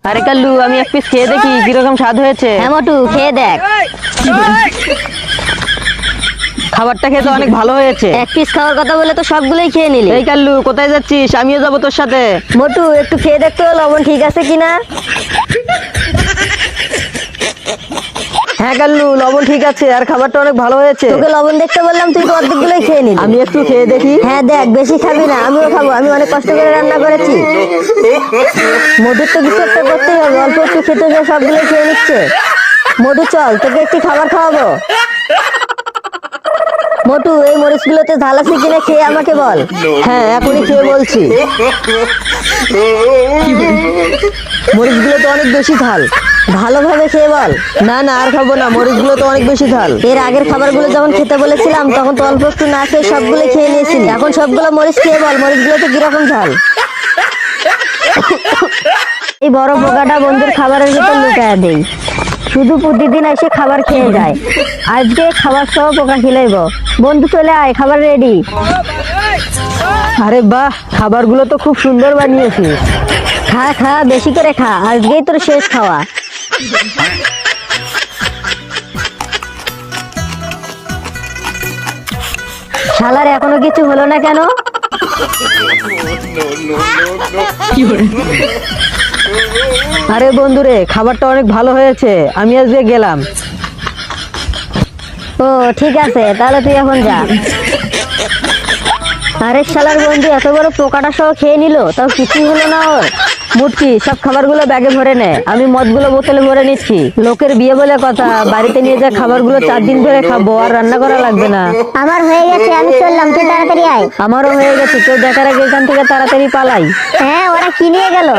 আরে কাল্লু, আমি এক পিস খেয়ে দেখি কিরকম স্বাদ হয়েছে। হ্যাঁ মোটু, খেয়ে দেখ। খাবারটা খেতে অনেক ভালো হয়েছে। এক পিস খাওয়ার কথা বলে তো সবগুলোই খেয়ে নিলি। এই কাল্লু, কোথায় যাচ্ছিস? আমিও যাবো তোর সাথে। মোটু, একটু খেয়ে দেখতে হলো লবণ ঠিক আছে কিনা। হ্যাঁ কাল্লু, লবণ ঠিক আছে আর খাবারটা অনেক ভালো হয়েছে। তোকে লবণ দেখতে বললাম, তুই তো অর্ধেকগুলোই খেয়ে নিলি। আমি একটু খেয়ে দেখি। হ্যাঁ দেখ, বেশি খাবি না, আমিও খাবো, আমি অনেক কষ্ট করে রান্না করেছি। মধুর তো কিছু একটা করতেই হবে, অল্প একটু খেতে হয়ে সবগুলো খেয়ে নিচ্ছে। মধু চল, তোকে একটি খাবার খাওয়াবো। মোটু, এই মরিচগুলোতে ঝাল আছে কিনা খেয়ে আমাকে বল। হ্যাঁ, এখনই খেয়ে বলছি। মরিচগুলো তো অনেক বেশি ঝাল। ভালোভাবে খেয়ে বল। না না, আর খাবো না, মরিচগুলো তো অনেক বেশি ঝাল। এর আগের খাবারগুলো যখন খেতে বলেছিলাম তখন তো অল্প একটু না খেয়ে সবগুলো খেয়ে নিয়েছিলি, এখন সবগুলো মরিচ খেয়ে বল মরিচগুলোতে কিরকম ঝাল। এই বড় পোকাটা বন্ধুর খাবারের ভিতর লুকায়া দেই, শুধু প্রতিদিন এসে খাবার খেয়ে যায়। আজকে খাবার সহ পোকা খিলাইব। বন্ধু চলে আয়, খাবার রেডি। আরে বাহ, খাবারগুলো তো খুব সুন্দর বানিয়েছিস। খা খা, বেশি করে খা, আজকেই তোর শেষ খাওয়া। শালার এখনো কিছু হলো না কেন? আরে বন্ধুরে, খাবারটা অনেক ভালো হয়েছে, আমি আজকে গেলাম। ও ঠিক আছে, তাহলে তুই এখন যা। আরে শালার বন্ধু এত বড় পোকাটা সহ খেয়ে নিল, তাও কিছুই হলো না ওর। মুটকি, সব খাবারগুলো ব্যাগে ভরে নে, আমি মদগুলো বোতলে ভরে নিচ্ছি। লোকের বিয়ে বলে কথা, বাড়িতে নিয়ে যা খাবারগুলো 4 দিন ধরে খাবো, আর রান্না করা লাগবে না। আমার হয়ে গেছে, আমি চললাম, তুই তাড়াতাড়ি আয়। আমারও হয়ে গেছে, কেউ দেখার আগে এখান থেকে তাড়াতাড়ি পালাই। হ্যাঁ, ওরা কি নিয়ে গেল?